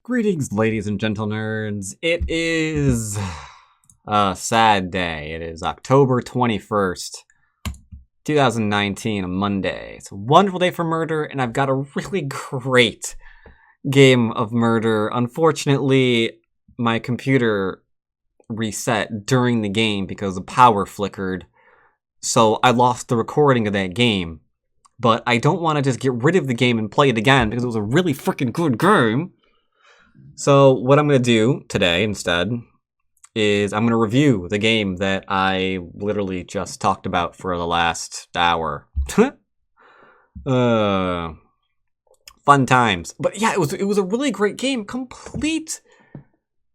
Greetings, ladies and gentle nerds. It is a sad day. It is October 21st, 2019, a Monday. It's a wonderful day for murder, and I've got a really great game of murder. Unfortunately, my computer reset during the game because the power flickered, so I lost the recording of that game. But I don't want to just get rid of the game and play it again because it was a really freaking good game. So what I'm going to do today instead is I'm going to review the game that I literally just talked about for the last hour. Fun times. But yeah, it was a really great game, complete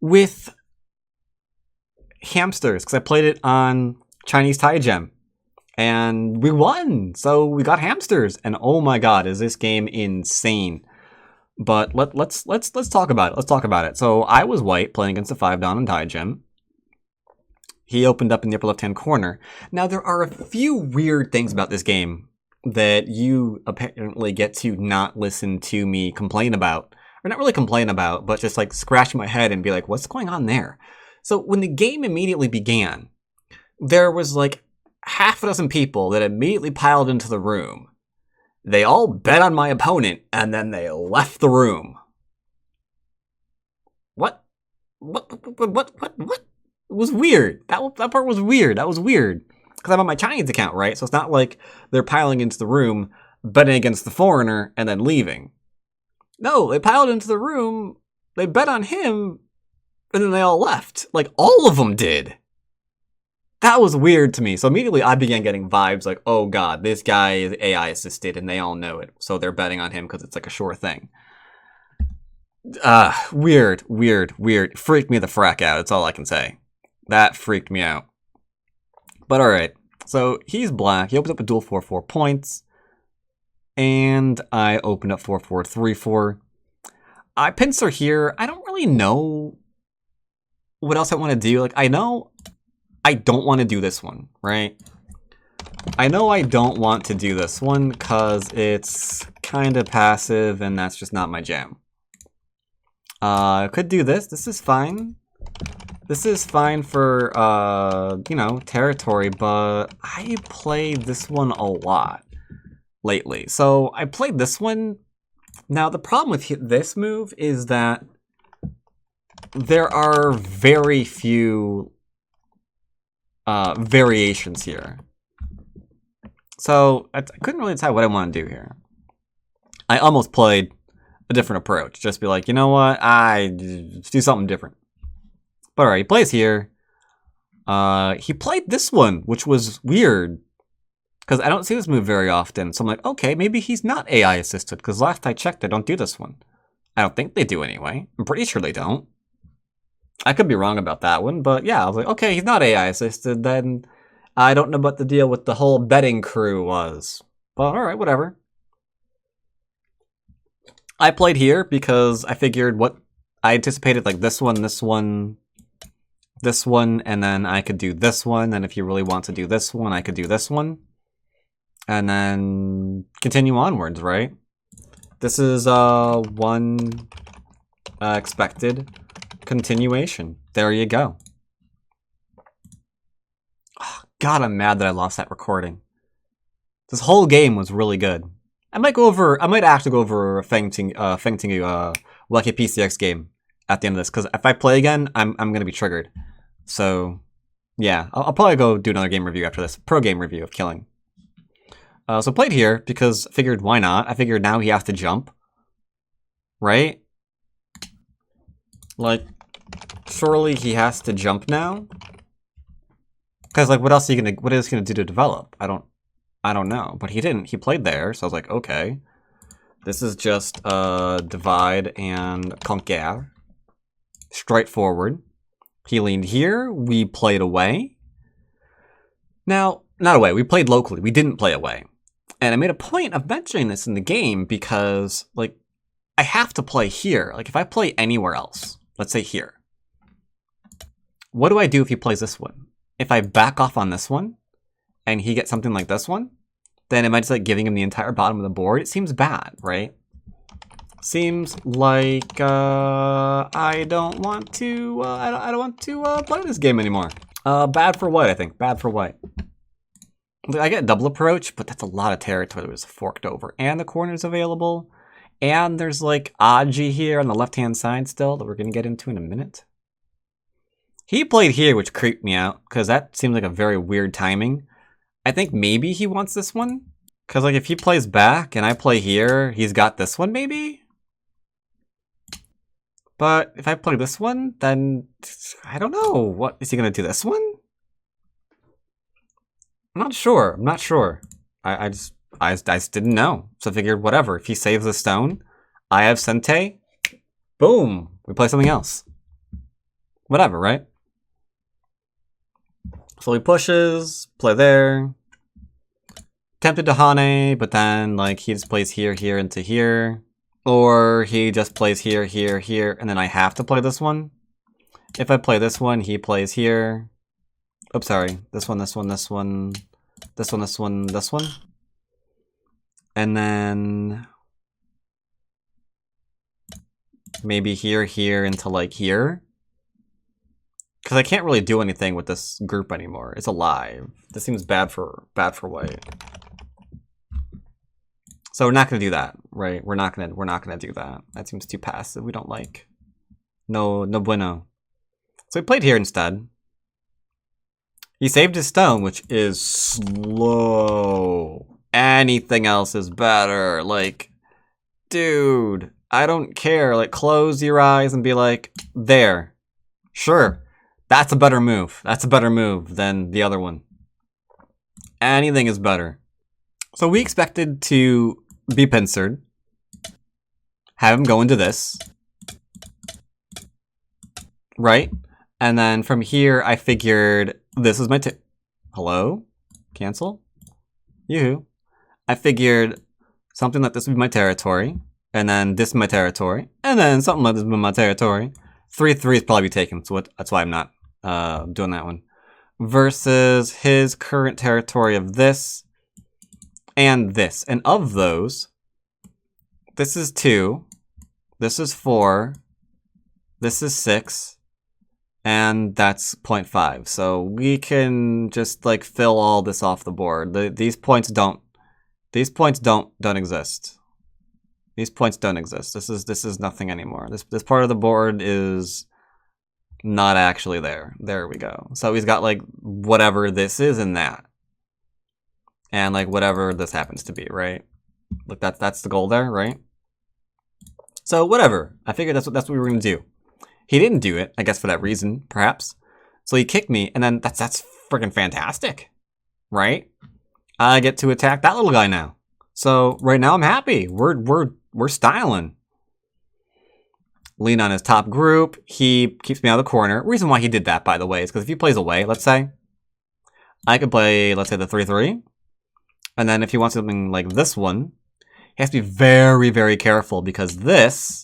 with hamsters, because I played it on Chinese Tai Gem. And we won, so we got hamsters. And oh my god, is this game insane. But let's talk about it. Let's talk about it. So I was white, playing against the 5-down in Tai Gem. He opened up in the upper left-hand corner. Now, there are a few weird things about this game that you apparently get to not listen to me complain about. Or not really complain about, but just like scratch my head and be like, what's going on there? So when the game immediately began, there was like half a dozen people that immediately piled into the room. They all bet on my opponent, and then they left the room. What? It was weird. That part was weird. That was weird. Because I'm on my Chinese account, right? So it's not like they're piling into the room, betting against the foreigner, and then leaving. No, they piled into the room, they bet on him, and then they all left. Like, all of them did. That was weird to me. So immediately I began getting vibes like, oh god, this guy is AI assisted and they all know it. So they're betting on him because it's like a sure thing. Weird. Freaked me the frack out. That's all I can say. That freaked me out. But alright. So he's black. He opens up a dual 4-4 points. And I open up 4-4, 3-4. I pincer here. I don't really know what else I want to do. Like, I know I don't want to do this one, right? I know I don't want to do this one because it's kind of passive and that's just not my jam. I could do this. This is fine. This is fine for, you know, territory, but I played this one a lot lately. So I played this one. Now, the problem with this move is that there are very few variations here. So I couldn't really decide what I want to do here. I almost played a different approach. Just be like, you know what? Do something different. But alright, he plays here. He played this one, which was weird. Because I don't see this move very often. So I'm like, okay, maybe he's not AI assisted. Because last I checked, they don't do this one. I don't think they do anyway. I'm pretty sure they don't. I could be wrong about that one, but yeah, I was like, okay, he's not AI assisted, then I don't know what the deal with the whole betting crew was. But alright, whatever. I played here because I figured what I anticipated, like this one, and then I could do this one, and if you really want to do this one, I could do this one. And then continue onwards, right? This is one expected continuation. There you go. Oh, god, I'm mad that I lost that recording. This whole game was really good. I might actually go over a Feng Ting Wacky PCX game at the end of this, because if I play again, I'm gonna be triggered. So yeah, I'll probably go do another game review after this. Pro game review of killing. So played here because I figured why not? I figured now he has to jump. Right? Like, surely he has to jump now? Because like, what is he gonna do to develop? I don't know. But he didn't. He played there, so I was like, okay. This is just divide and conquer. Straightforward. He leaned here. We played away. Now, not away. We played locally. We didn't play away. And I made a point of mentioning this in the game because, like, I have to play here. Like, if I play anywhere else, let's say here, what do I do if he plays this one? If I back off on this one, and he gets something like this one, then am I just like giving him the entire bottom of the board? It seems bad, right? Seems like I don't want to. I don't want to play this game anymore. Bad for white, I think. Bad for white. I get double approach, but that's a lot of territory that was forked over, and the corner's available, and there's like Aji here on the left-hand side still that we're gonna get into in a minute. He played here, which creeped me out because that seemed like a very weird timing. I think maybe he wants this one because like if he plays back and I play here, he's got this one maybe. But if I play this one, then I don't know. What is he gonna do? This one? I'm not sure. I'm not sure. I just didn't know. So I figured whatever. If he saves the stone, I have Sente. Boom. We play something else. Whatever, right? So he pushes, play there. Tempted to Hane, but then like he just plays here, here, into here. Or he just plays here, here, here, and then I have to play this one. If I play this one, he plays here. Oops, sorry. This one, this one, this one, this one, this one, this one. And then maybe here, here, into like here. Because I can't really do anything with this group anymore. It's alive. This seems bad for white. So we're not gonna do that, right? We're not gonna do that. That seems too passive. We don't like. No bueno. So he played here instead. He saved his stone, which is slow. Anything else is better. Like, dude, I don't care. Like, close your eyes and be like, there. Sure, that's a better move. That's a better move than the other one. Anything is better. So we expected to be pincered, have him go into this, right? And then from here, I figured this is my hello? Cancel? Yoo-hoo. I figured something like this would be my territory, and then this is my territory, and then something like this would be my territory. 3/3 is probably taken, so that's why I'm not doing that one. Versus his current territory of this and this. And of those, this is 2, this is 4, this is 6, and that's 0.5. So we can just like fill all this off the board. These points don't exist. These points don't exist. This is nothing anymore. This part of the board is not actually there. There we go. So he's got like whatever this is in that. And like whatever this happens to be, right? Like that's the goal there, right? So whatever. I figured that's what we were gonna do. He didn't do it, I guess for that reason, perhaps. So he kicked me, and then that's freaking fantastic, right? I get to attack that little guy now. So right now I'm happy. We're styling. Lean on his top group. He keeps me out of the corner. Reason why he did that, by the way, is because if he plays away, let's say, I could play, let's say, the 3/3. And then if he wants something like this one, he has to be very, very careful because this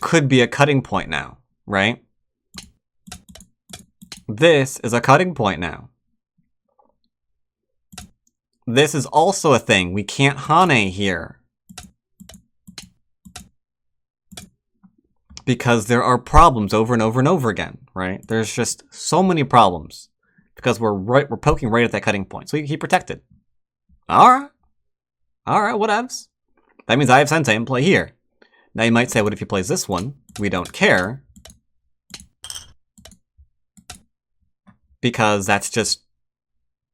could be a cutting point now, right? This is a cutting point now. This is also a thing. We can't Hane here. Because there are problems over and over and over again, right? There's just so many problems. Because we're poking right at that cutting point. So he protected. Alright. Alright, whatevs. That means I have Sente and play here. Now you might say, what if he plays this one? We don't care. Because that's just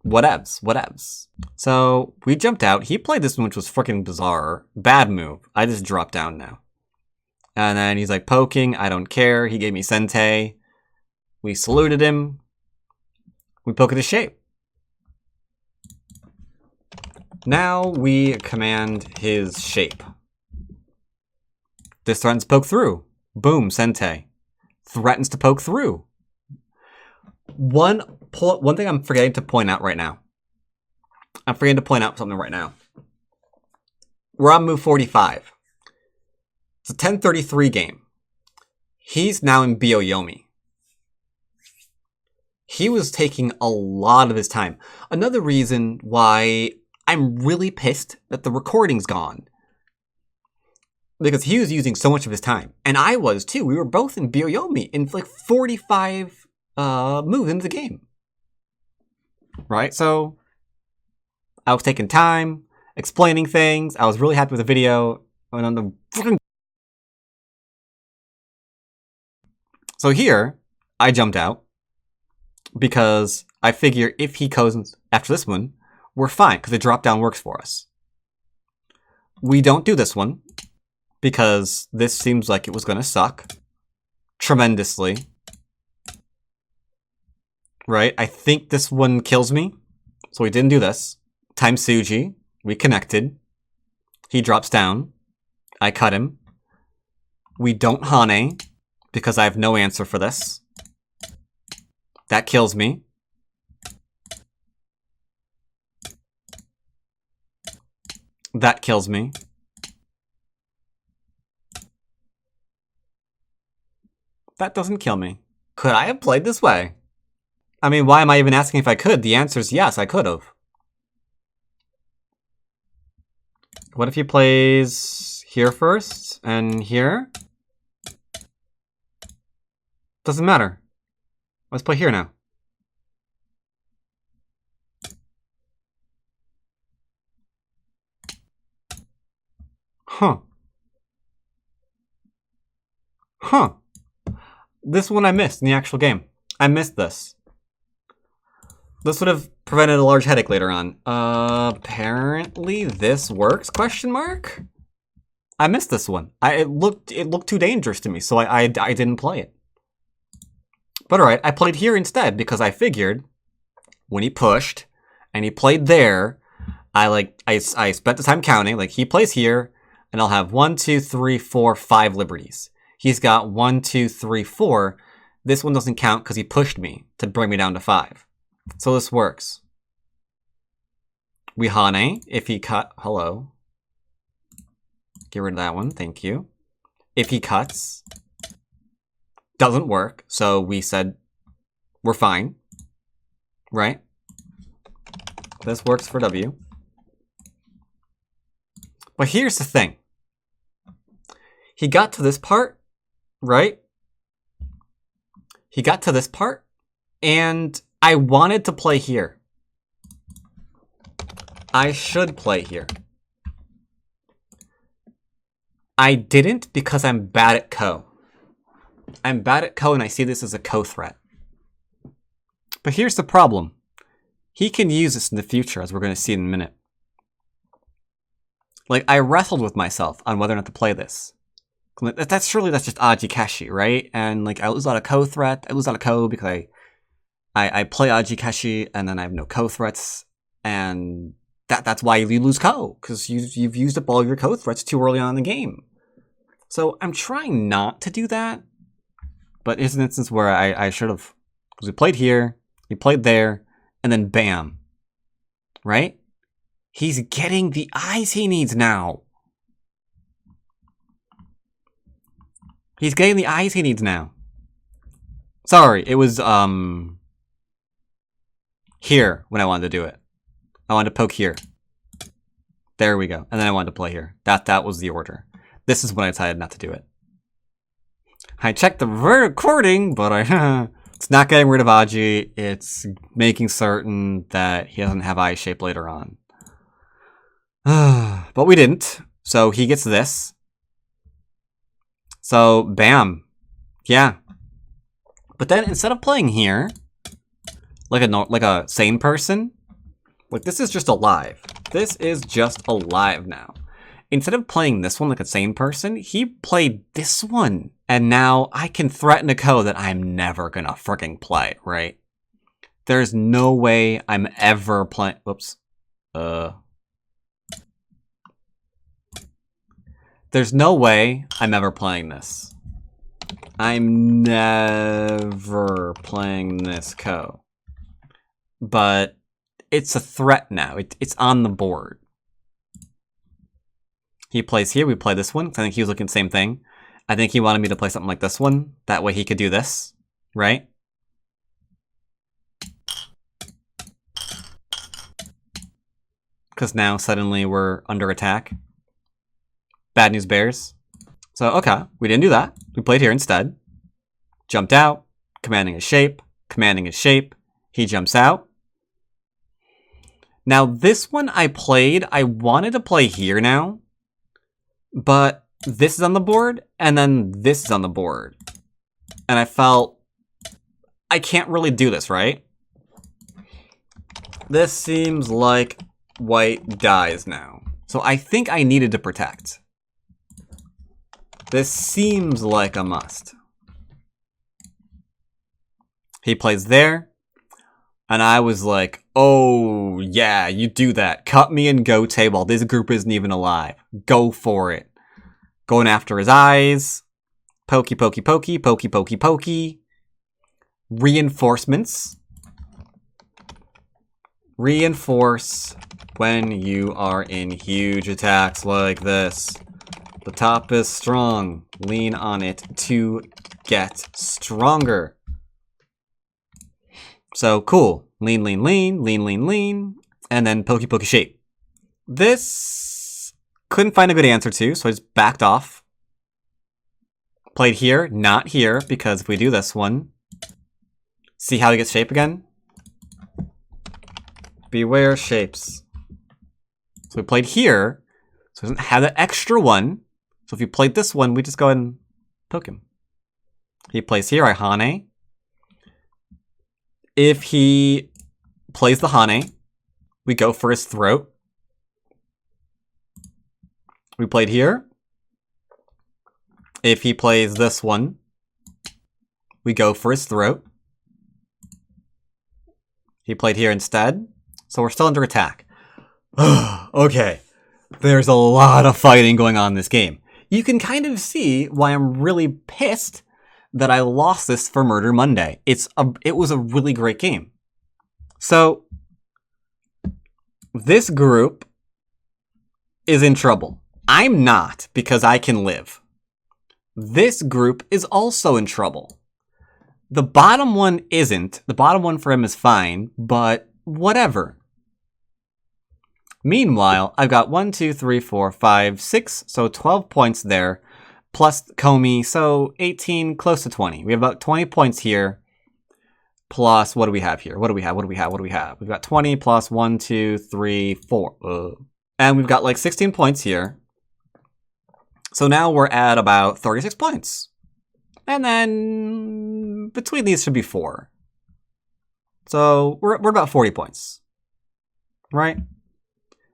whatevs. So we jumped out. He played this one, which was freaking bizarre. Bad move. I just dropped down now. And then he's like poking. I don't care. He gave me Sente. We saluted him. We poke at his shape. Now we command his shape. This threatens to poke through. Boom, Sente. Threatens to poke through. One thing I'm forgetting to point out right now. I'm forgetting to point out something right now. We're on move 45. It's a 10:33 game. He's now in Byoyomi. He was taking a lot of his time. Another reason why I'm really pissed that the recording's gone. Because he was using so much of his time. And I was too. We were both in Byoyomi in like 45 moves into the game. Right? So I was taking time, explaining things. I was really happy with the video. And on the fucking... So here, I jumped out. Because I figure if he goes after this one, we're fine. Because the drop down works for us. We don't do this one. Because this seems like it was going to suck. Tremendously. Right? I think this one kills me. So we didn't do this. Time Suji. We connected. He drops down. I cut him. We don't Hane. Because I have no answer for this. That kills me. That kills me. That doesn't kill me. Could I have played this way? I mean, why am I even asking if I could? The answer is yes, I could have. What if he plays here first and here? Doesn't matter. Let's play here now. Huh. Huh. This one I missed in the actual game. I missed this. This would have prevented a large headache later on. Apparently this works, question mark? I missed this one. It looked too dangerous to me, so I didn't play it. But alright, I played here instead because I figured when he pushed and he played there, I spent the time counting, like he plays here, and I'll have 1, 2, 3, 4, 5 liberties. He's got 1, 2, 3, 4. This one doesn't count because he pushed me to bring me down to 5. So this works. We Hane, if he cut, hello. Get rid of that one, thank you. If he cuts, doesn't work, so we said we're fine, right? This works for W. But here's the thing. He got to this part, right? He got to this part, and I wanted to play here. I should play here. I didn't because I'm bad at Ko. I'm bad at Ko and I see this as a Ko threat. But here's the problem. He can use this in the future, as we're going to see in a minute. Like, I wrestled with myself on whether or not to play this. That's just Ajikashi, right? And like, I lose a lot of Ko threat. I lose a lot of Ko because I play Ajikashi and then I have no Ko threats. And that's why you lose Ko, because you've used up all of your Ko threats too early on in the game. So I'm trying not to do that. But here's an instance where I should have. Because we played here, we played there, and then bam. Right? He's getting the eyes he needs now. He's getting the eyes he needs now. Sorry, it was here when I wanted to do it. I wanted to poke here. There we go. And then I wanted to play here. That was the order. This is when I decided not to do it. I checked the recording, but it's not getting rid of Aji. It's making certain that he doesn't have eye shape later on. But we didn't. So he gets this. So, bam. Yeah. But then instead of playing here, like a sane person, like this is just alive. This is just alive now. Instead of playing this one like a sane person, he played this one. And now I can threaten a Ko that I'm never gonna freaking play, right? There's no way I'm ever playing. Whoops. There's no way I'm ever playing this. I'm never playing this Ko. But it's a threat now. It's on the board. He plays here, we play this one. I think he was looking at the same thing. I think he wanted me to play something like this one. That way he could do this, right? Because now suddenly we're under attack. Bad news bears. So, okay, we didn't do that. We played here instead. Jumped out, commanding his shape, commanding his shape. He jumps out. Now, this one I wanted to play here now, but this is on the board, and then this is on the board. And I felt, I can't really do this, right? This seems like white dies now. So I think I needed to protect. This seems like a must. He plays there. And I was like, oh, yeah, you do that. Cut me and go table. This group isn't even alive. Go for it. Going after his eyes. Pokey, pokey, pokey, pokey, pokey, pokey. Reinforcements. Reinforce when you are in huge attacks like this. The top is strong. Lean on it to get stronger. So, cool. Lean, lean, lean, lean, lean, lean, and then pokey, pokey, shape. This couldn't find a good answer to, so I just backed off. Played here, not here, because if we do this one, see how he gets shape again? Beware shapes. So we played here, so he doesn't have the extra one. So if you played this one, we just go ahead and poke him. He plays here, I Hane. If he plays the Hane, we go for his throat. We played here. If he plays this one, we go for his throat. He played here instead, so we're still under attack. Okay, there's a lot of fighting going on in this game. You can kind of see why I'm really pissed that I lost this for Murder Monday. It was a really great game. So, this group is in trouble. I'm not, because I can live. This group is also in trouble. The bottom one isn't. The bottom one for him is fine, but whatever. Meanwhile, I've got 1, 2, 3, 4, 5, 6, so 12 points there. Plus Comey, so 18, close to 20. We have about 20 points here. Plus, what do we have here? What do we have? We've got 20 plus 1, 2, 3, 4. And we've got like 16 points here. So now we're at about 36 points. And then between these should be 4. So we're about 40 points. Right?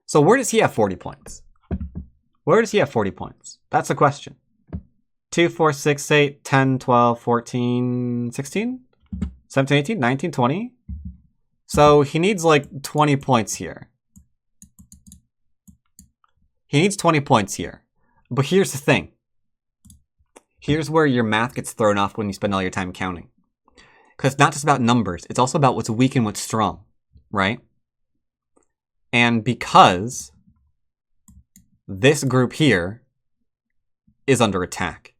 So where does he have 40 points? Where does he have 40 points? That's the question. 2, 4, 6, 8, 10, 12, 14, 16, 17, 18, 19, 20. So he needs like 20 points here. He needs 20 points here. But here's the thing. Here's where your math gets thrown off when you spend all your time counting. Because it's not just about numbers. It's also about what's weak and what's strong. Right? And because this group here is under attack.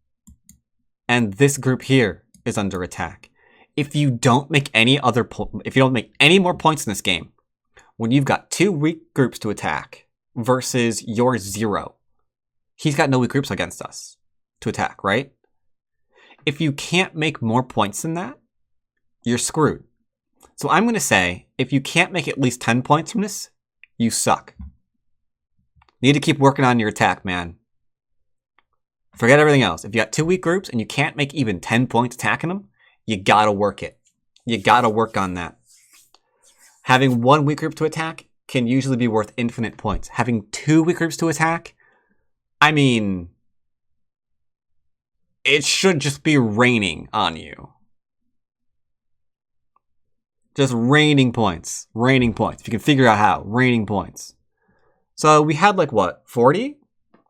And this group here is under attack. If you don't make any more points in this game, when you've got 2 weak groups to attack versus your 0, he's got no weak groups against us to attack, right? If you can't make more points than that, you're screwed. So I'm going to say, if you can't make at least 10 points from this, you suck. You need to keep working on your attack, man. Forget everything else. If you got 2 weak groups and you can't make even 10 points attacking them, you gotta work it. You gotta work on that. Having 1 weak group to attack can usually be worth infinite points. Having 2 weak groups to attack, I mean, it should just be raining on you. Just raining points. Raining points. If you can figure out how. Raining points. So we had like what? 40?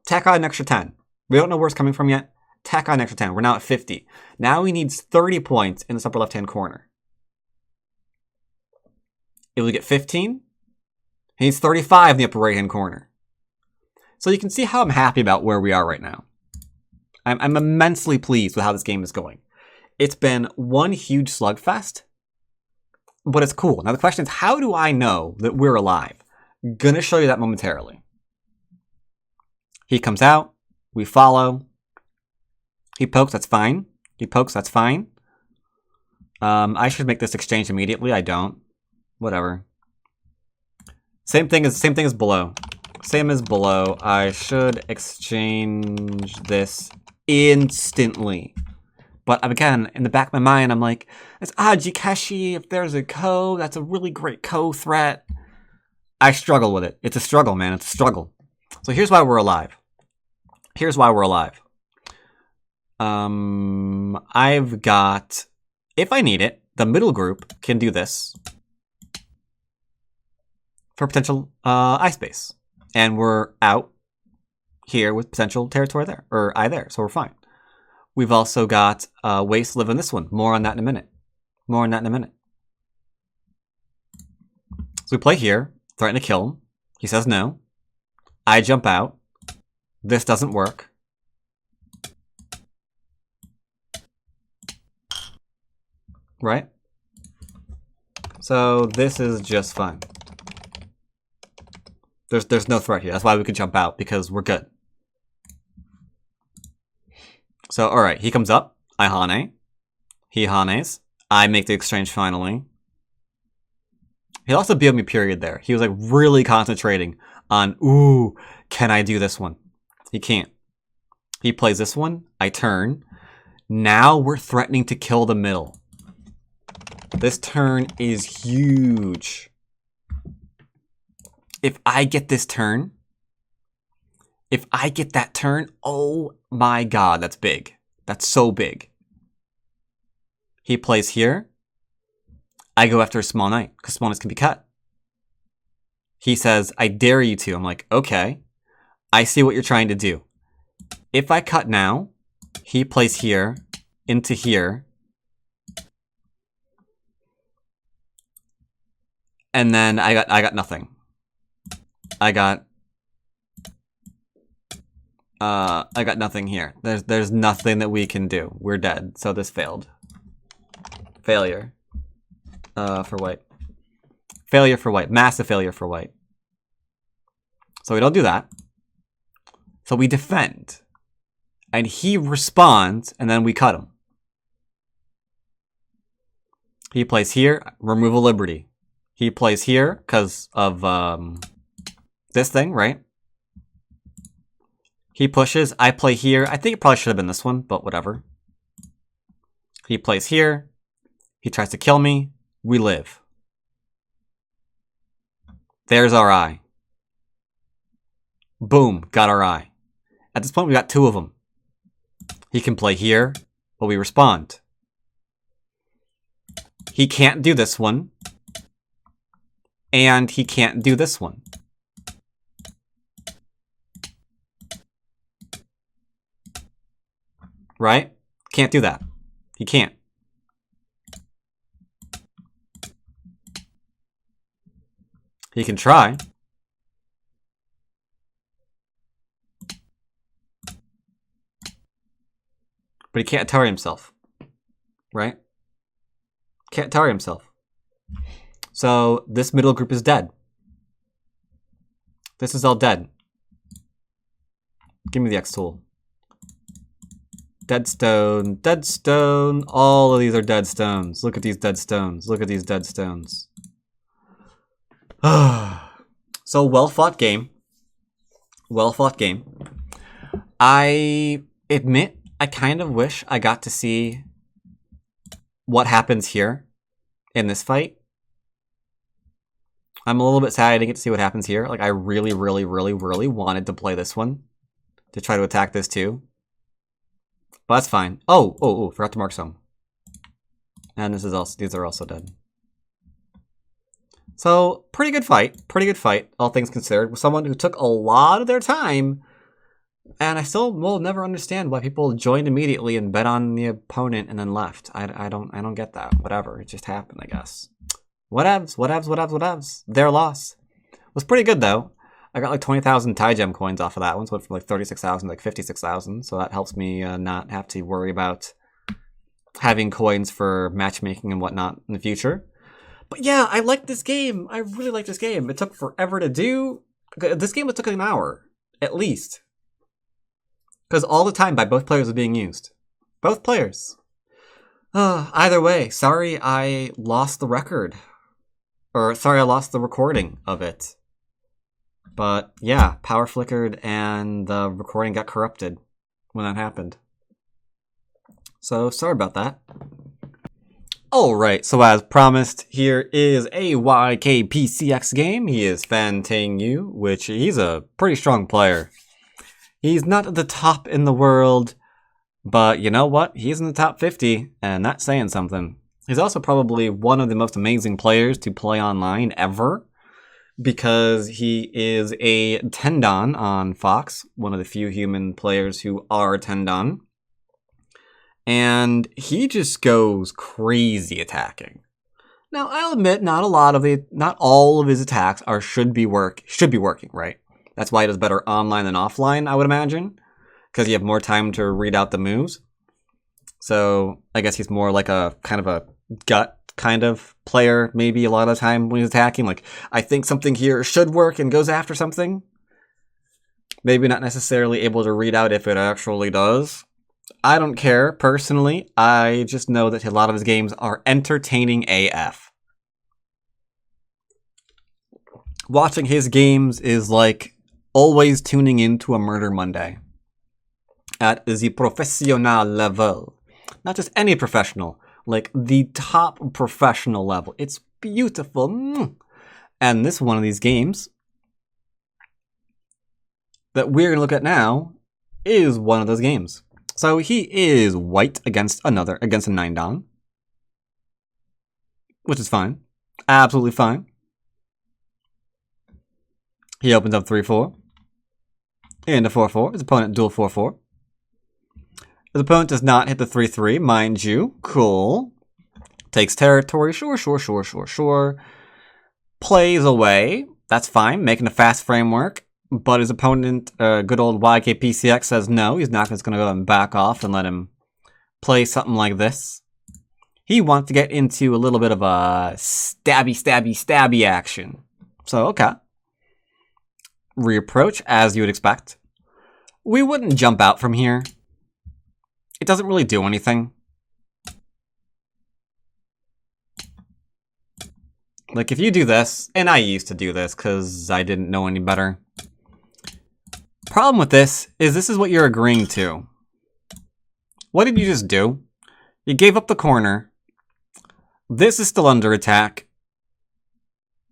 Tack on an extra 10. We don't know where it's coming from yet. Tack on an extra 10. We're now at 50. Now he needs 30 points in this upper left-hand corner. If we get 15, he needs 35 in the upper right-hand corner. So you can see how I'm happy about where we are right now. I'm immensely pleased with how this game is going. It's been one huge slugfest, but it's cool. Now the question is, how do I know that we're alive? Gonna show you that momentarily. He comes out. We follow. He pokes, that's fine. He pokes, that's fine. I should make this exchange immediately. I don't. Whatever. Same thing as below. Same as below. I should exchange this instantly. But again, in the back of my mind, I'm like, it's Ajikashi. If there's a Ko, that's a really great Ko threat. I struggle with it. It's a struggle, man. It's a struggle. So here's why we're alive. Here's why we're alive. I've got, if I need it, the middle group can do this for potential eye space. And we're out here with potential territory there, or eye there, so we're fine. We've also got waste live in this one. More on that in a minute. More on that in a minute. So we play here, threaten to kill him. He says no. I jump out. This doesn't work. Right? So this is just fine. There's no threat here. That's why we can jump out, because we're good. So, alright, he comes up. I Hane. He Hanes. I make the exchange finally. He also BO'd me period there. He was like really concentrating on, ooh, can I do this one? He can't. He plays this one. I turn. Now we're threatening to kill the middle. This turn is huge. If I get this turn, if I get that turn, oh my god, that's big. That's so big. He plays here. I go after a small knight, because small knights can be cut. He says, I dare you to. I'm like, okay. I see what you're trying to do. If I cut now, he plays here, into here. And then I got nothing. I got nothing here. There's nothing that we can do. We're dead. So this failed. Failure. For white. Failure for white. Massive failure for white. So we don't do that. So we defend. And he responds, and then we cut him. He plays here. Removal liberty. He plays here because of this thing, right? He pushes. I play here. I think it probably should have been this one, but whatever. He plays here. He tries to kill me. We live. There's our eye. Boom. Got our eye. At this point, we got two of them. He can play here, but we respond. He can't do this one. And he can't do this one. Right? Can't do that. He can't. He can try. But he can't tarry himself. Right? Can't tarry himself. So this middle group is dead. This is all dead. Give me the X tool. Dead stone, dead stone. All of these are dead stones. Look at these dead stones. Look at these dead stones. So well fought game. Well fought game. I admit I kind of wish I got to see what happens here in this fight. I'm a little bit sad I didn't get to see what happens here. Like, I really, really, really, really wanted to play this one. To try to attack this too. But that's fine. Oh, forgot to mark some. And this is also, these are also dead. So, pretty good fight. Pretty good fight, all things considered. With someone who took a lot of their time. And I still will never understand why people joined immediately and bet on the opponent and then left. I don't get that. Whatever. It just happened, I guess. Whatevs. Their loss. Was pretty good, though. I got like 20,000 tie gem coins off of that one. So it went from like 36,000 to like 56,000. So that helps me not have to worry about having coins for matchmaking and whatnot in the future. But yeah, I like this game. I really like this game. It took forever to do. This game took an hour, at least. Because all the time by both players was being used. Both players. Either way, sorry I lost the record. Or, sorry I lost the recording of it. But, yeah, power flickered and the recording got corrupted when that happened. So, sorry about that. Alright, so as promised, here is a YKPCX game. He is Fan Tang Yu, which he's a pretty strong player. He's not at the top in the world, but you know what? He's in the top 50, and that's saying something. He's also probably one of the most amazing players to play online ever, because he is a Tendon on Fox, one of the few human players who are Tendon. And he just goes crazy attacking. Now, I'll admit, not all of his attacks should be working, right? That's why he does better online than offline, I would imagine, because you have more time to read out the moves. So I guess he's more like a kind of a gut kind of player, maybe a lot of the time when he's attacking. Like, I think something here should work and goes after something. Maybe not necessarily able to read out if it actually does. I don't care, personally. I just know that a lot of his games are entertaining AF. Watching his games is like always tuning into a Murder Monday. At the professional level. Not just any professional, like the top professional level. It's beautiful. And this one of these games that we're going to look at now is one of those games. So he is white against a 9-dong. Which is fine. Absolutely fine. He opens up 3-4. Into 4-4. His opponent dual 4-4. His opponent does not hit the 3-3, mind you. Cool. Takes territory. Sure. Plays away. That's fine. Making a fast framework. But his opponent, good old YKPCX, says no. He's not just going to go and back off and let him play something like this. He wants to get into a little bit of a stabby action. So, okay. Reapproach, as you would expect. We wouldn't jump out from here. It doesn't really do anything. Like, if you do this, and I used to do this because I didn't know any better. Problem with this is what you're agreeing to. What did you just do? You gave up the corner. This is still under attack.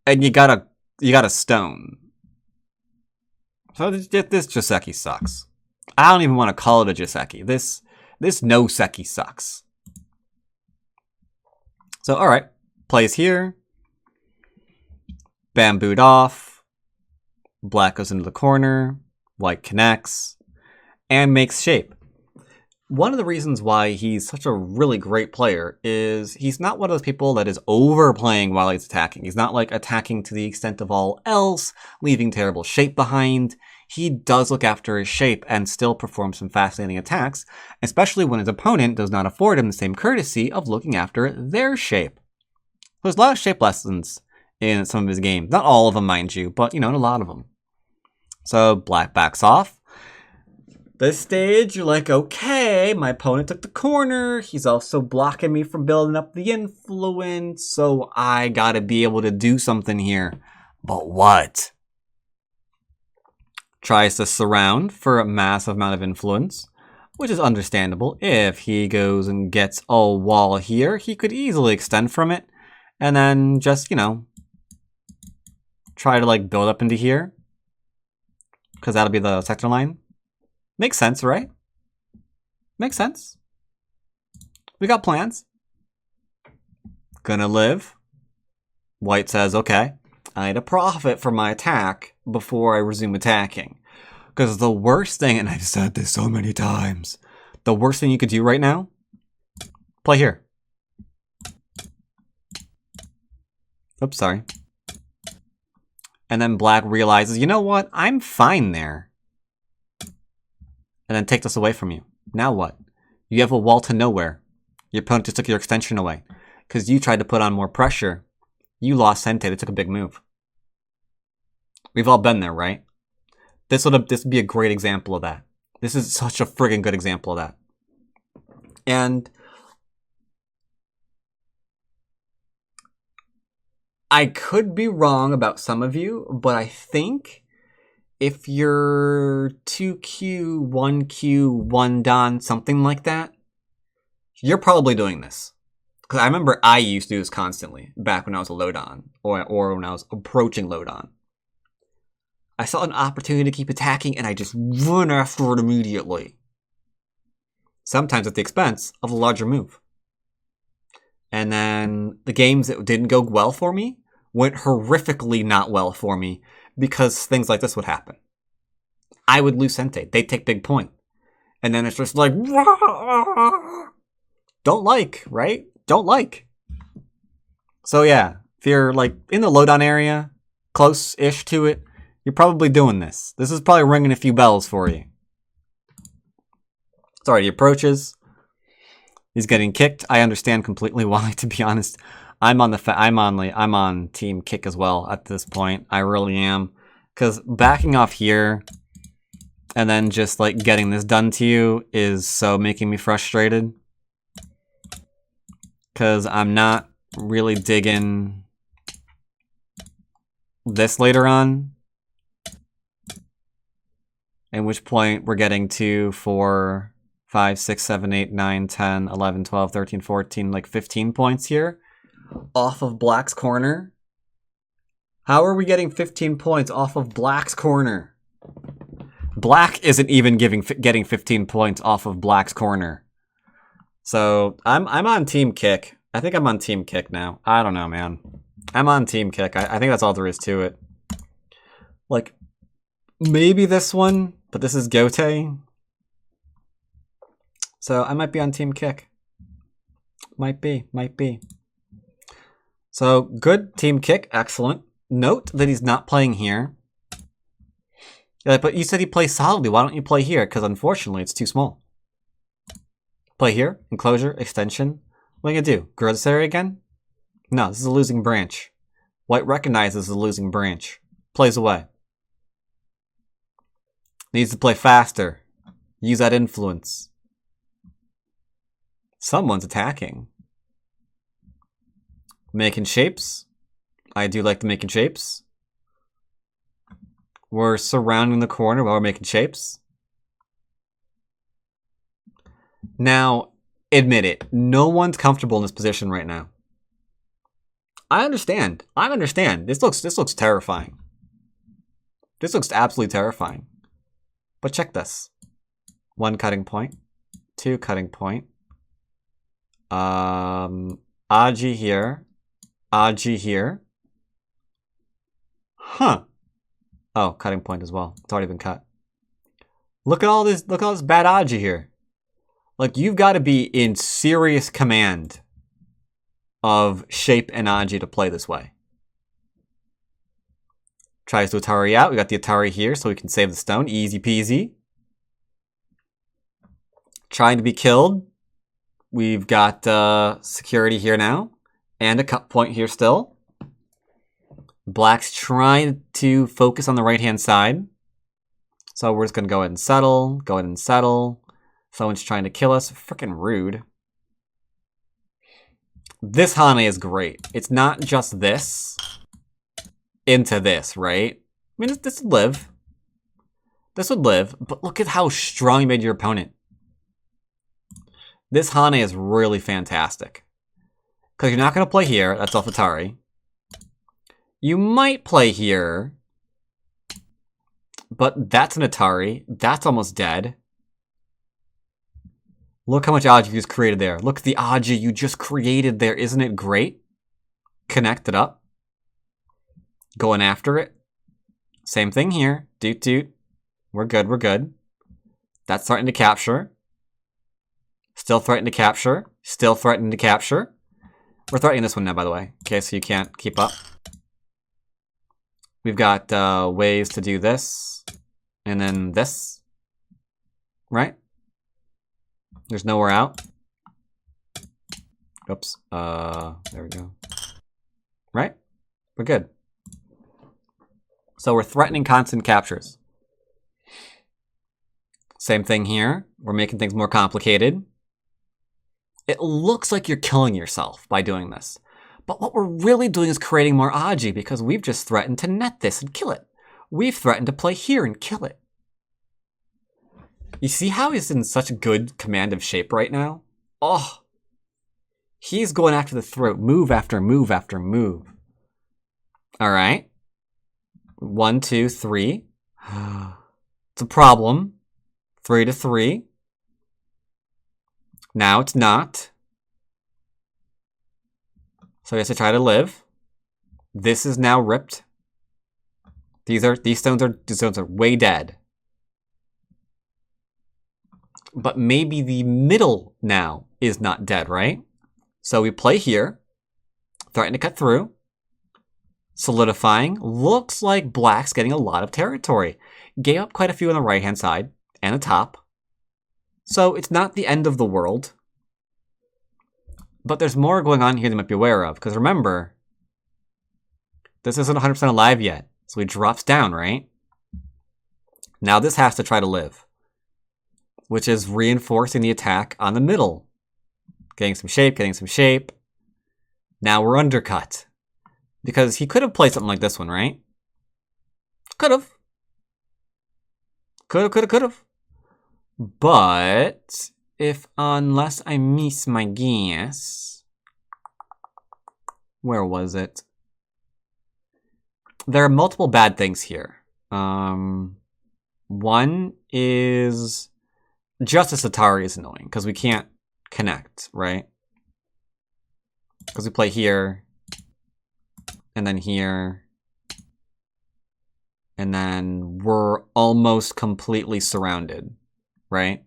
And you got a stone. So this Joseki sucks. I don't even want to call it a Joseki. This no Seki sucks. So alright. Plays here. Bambooed off. Black goes into the corner. White connects, and makes shape. One of the reasons why he's such a really great player is he's not one of those people that is overplaying while he's attacking. He's not like attacking to the extent of all else, leaving terrible shape behind. He does look after his shape and still perform some fascinating attacks, especially when his opponent does not afford him the same courtesy of looking after their shape. There's a lot of shape lessons in some of his games. Not all of them, mind you, but, in a lot of them. So, black backs off. This stage, you're like, okay, my opponent took the corner. He's also blocking me from building up the influence. So, I gotta be able to do something here. But what? Tries to surround for a massive amount of influence, which is understandable. If he goes and gets a wall here, he could easily extend from it. And then just, try to, build up into here. Because that'll be the sector line. Makes sense, right? Makes sense. We got plans. Gonna live. White says, okay, I need to profit from my attack before I resume attacking. Because the worst thing, and I've said this so many times, the worst thing you could do right now, play here. Oops, sorry. And then black realizes, you know what? I'm fine there. And then take this away from you. Now what? You have a wall to nowhere. Your opponent just took your extension away. Because you tried to put on more pressure. You lost Sente. They took a big move. We've all been there, right? This would be a great example of that. This is such a friggin' good example of that. And I could be wrong about some of you, but I think if you're 2Q, 1Q, 1 Don, something like that, you're probably doing this. Because I remember I used to do this constantly back when I was a low Don, or when I was approaching low Don. I saw an opportunity to keep attacking and I just run after it immediately. Sometimes at the expense of a larger move. And then the games that didn't go well for me went horrifically not well for me because things like this would happen. I would lose Sente. They'd take big point. And then it's just like, don't like, right? Don't like. So yeah, if you're like in the lowdown area, close-ish to it, you're probably doing this. This is probably ringing a few bells for you. Sorry, he approaches. He's getting kicked. I understand completely why, to be honest. I'm on team kick as well at this point. I really am. Because backing off here and then just like getting this done to you is so making me frustrated. Because I'm not really digging this later on. At which point we're getting to 4, 5, 6, 7, 8, 9, 10, 11, 12, 13, 14, like 15 points here. Off of Black's corner. How are we getting 15 points off of Black's corner? Black isn't even getting 15 points off of Black's corner. So I'm on team kick. I think I'm on team kick now. I don't know, man. I'm on team kick. I think that's all there is to it. Like, maybe this one, but this is Gote. So I might be on team kick. Might be. So good team kick, excellent. Note that he's not playing here. Yeah, but you said he plays solidly. Why don't you play here? Because unfortunately, it's too small. Play here, enclosure, extension. What are you gonna do? Grow this area again? No, this is a losing branch. White recognizes a losing branch. Plays away. Needs to play faster. Use that influence. Someone's attacking. Making shapes. I do like the making shapes. We're surrounding the corner while we're making shapes. Now, admit it. No one's comfortable in this position right now. I understand. This looks terrifying. This looks absolutely terrifying. But check this. 1 cutting point. 2 cutting point. Aji here. Aji here. Huh. Oh, cutting point as well. It's already been cut. Look at all this bad Aji here. Like, you've got to be in serious command of shape and Aji to play this way. Tries to Atari out. We got the Atari here so we can save the stone. Easy peasy. Trying to be killed. We've got security here now. And a cut point here still. Black's trying to focus on the right-hand side. So we're just going to go ahead and settle. Go ahead and settle. Someone's trying to kill us. Freaking rude. This Hane is great. It's not just this into this, right? I mean, this would live. This would live. But look at how strong you made your opponent. This Hane is really fantastic. Because you're not going to play here. That's off Atari. You might play here. But that's an Atari. That's almost dead. Look how much Aji you just created there. Look at the Aji you just created there. Isn't it great? Connect it up. Going after it. Same thing here. Doot doot. We're good, we're good. That's threatening to capture. Still threatening to capture. Still threatening to capture. We're threatening this one now, by the way. Okay, so you can't keep up. We've got ways to do this. And then this. Right? There's nowhere out. Oops. There we go. Right? We're good. So we're threatening constant captures. Same thing here. We're making things more complicated. It looks like you're killing yourself by doing this. But what we're really doing is creating more Aji because we've just threatened to net this and kill it. We've threatened to play here and kill it. You see how he's in such good command of shape right now? Oh, he's going after the throat, move after move after move. All right. 1, 2, 3. It's a problem. 3 to 3. Now it's not. So he has to try to live. This is now ripped. These stones are way dead. But maybe the middle now is not dead, right? So we play here. Threaten to cut through. Solidifying. Looks like black's getting a lot of territory. Gave up quite a few on the right-hand side and the top. So it's not the end of the world. But there's more going on here than you might be aware of. Because remember, this isn't 100% alive yet. So he drops down, right? Now this has to try to live. Which is reinforcing the attack on the middle. Getting some shape, getting some shape. Now we're undercut. Because he could have played something like this one, right? Could have. Could have. But unless I miss my guess, where was it? There are multiple bad things here. One is Justice Atari is annoying because we can't connect, right? Because we play here, and then here, and then we're almost completely surrounded, right?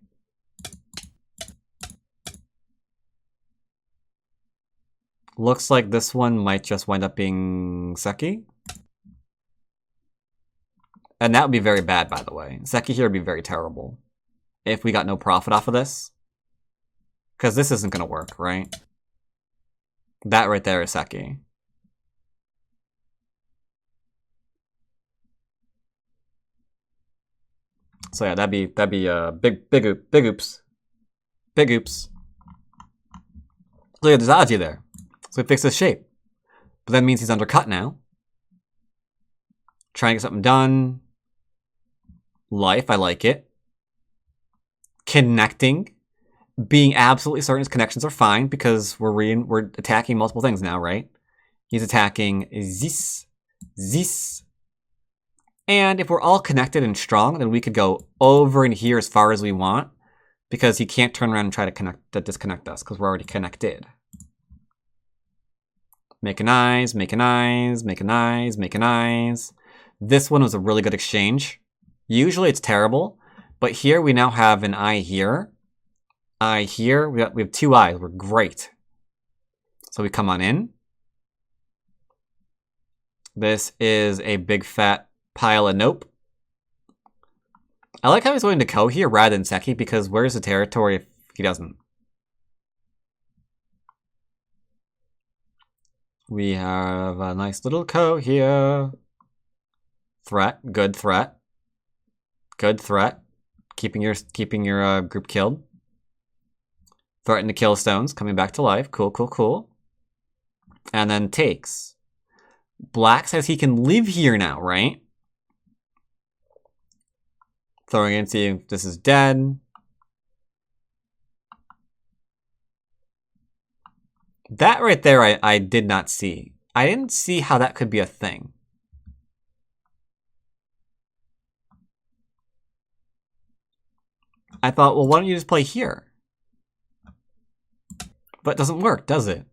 Looks like this one might just wind up being Seki. And that would be very bad, by the way. Seki here would be very terrible. If we got no profit off of this. Because this isn't going to work, right? That right there is Seki. So yeah, that'd be big oops. Big oops. So yeah, there's Aji there. So he fixed his shape. But that means he's undercut now. Trying to get something done. Life, I like it. Connecting. Being absolutely certain his connections are fine because we're attacking multiple things now, right? He's attacking this. And if we're all connected and strong, then we could go over in here as far as we want because he can't turn around and try to disconnect us because we're already connected. Make an eyes, make an eyes, make an eyes, make an eyes. This one was a really good exchange. Usually it's terrible, but here we now have an eye here. Eye here. We have 2 eyes. We're great. So we come on in. This is a big fat pile of nope. I like how he's going to Ko here rather than Seki because where's the territory if he doesn't? We have a nice little Ko here. Threat. Good threat. Good threat. Keeping your group killed. Threaten to kill stones. Coming back to life. Cool, cool, cool. And then takes. Black says he can live here now, right? Throwing in, see if this is dead. That right there I did not see. I didn't see how that could be a thing. I thought, well, why don't you just play here? But it doesn't work, does it?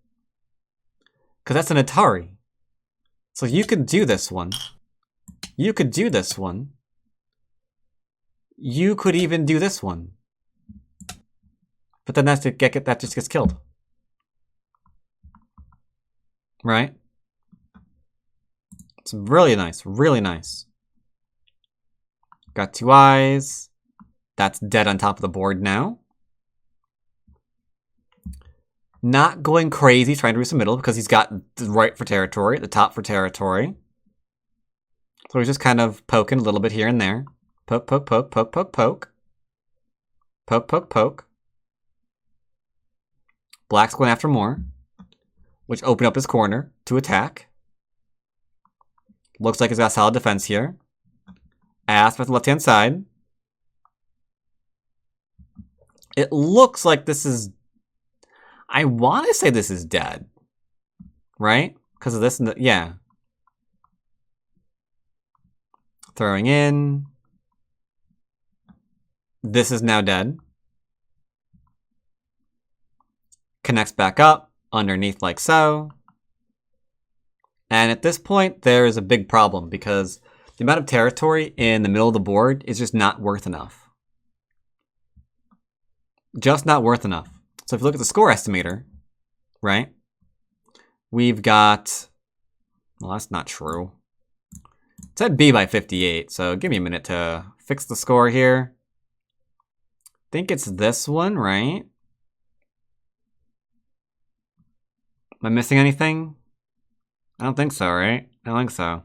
Because that's an Atari. So you could do this one. You could do this one. You could even do this one. But then that just gets killed. Right? It's really nice, really nice. Got 2 eyes. That's dead on top of the board now. Not going crazy trying to reach the middle because he's got the right for territory, the top for territory. So he's just kind of poking a little bit here and there. Poke, poke, poke, poke, poke, poke. Poke, poke, poke. Black's going after more, which opened up his corner to attack. Looks like he's got solid defense here. Asp at the left-hand side. It looks like this is... I want to say this is dead. Right? Because of this and the... Yeah. Throwing in. This is now dead. Connects back up. Underneath like so. And at this point, there is a big problem because the amount of territory in the middle of the board is just not worth enough. Just not worth enough. So if you look at the score estimator, right? We've got... Well, that's not true. It said B by 58, so give me a minute to fix the score here. I think it's this one, right? Am I missing anything? I don't think so, right? I don't think so.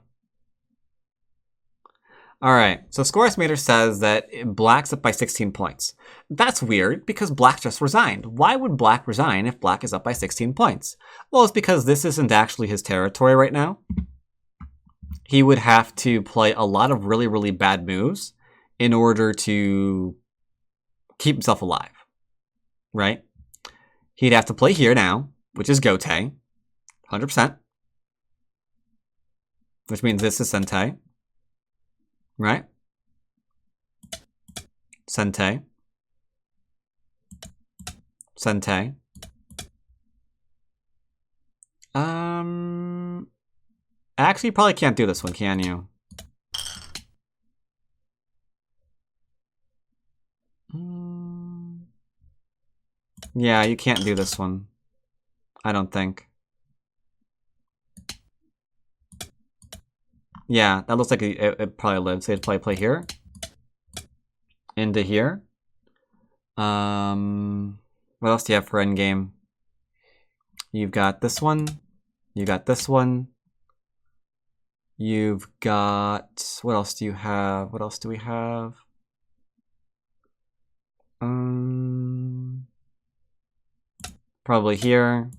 Alright, so score estimator says that Black's up by 16 points. That's weird, because Black just resigned. Why would Black resign if Black is up by 16 points? Well, it's because this isn't actually his territory right now. He would have to play a lot of really, really bad moves in order to keep himself alive, right? He'd have to play here now, which is Gote, 100%. Which means this is Sentei. Right? Sentei. Sentei. Actually, you probably can't do this one, can you? Yeah, you can't do this one. I don't think. Yeah, that looks like it probably lives. So you'd probably play here. Into here. What else do you have for endgame? You've got this one. You got this one. You've got... What else do you have? What else do we have? Probably here.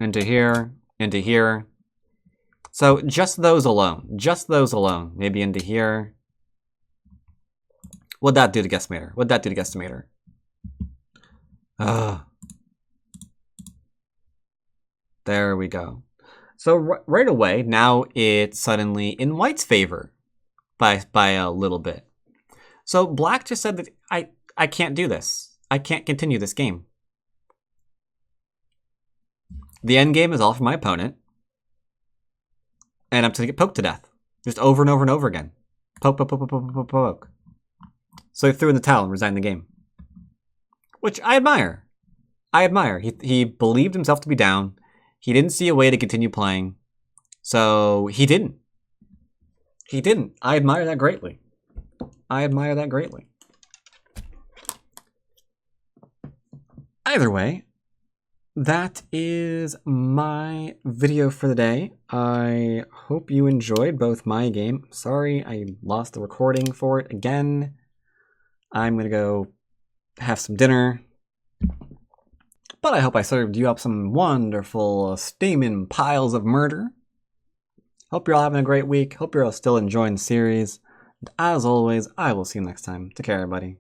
Into here. Into here. So just those alone. Just those alone. Maybe into here. What'd that do to Guesstimator? What'd that do to Guesstimator? There we go. So right away, now it's suddenly in White's favor by a little bit. So Black just said that I can't do this. I can't continue this game. The end game is all for my opponent. And I'm going to get poked to death. Just over and over and over again. Poke, poke, poke, poke, poke, poke, poke. So he threw in the towel and resigned the game. Which I admire. I admire. He believed himself to be down. He didn't see a way to continue playing. So he didn't. He didn't. I admire that greatly. I admire that greatly. Either way, that is my video for the day. I hope you enjoyed both my game. Sorry, I lost the recording for it again. I'm going to go have some dinner. But I hope I served you up some wonderful steaming piles of murder. Hope you're all having a great week. Hope you're all still enjoying the series. And as always, I will see you next time. Take care, everybody.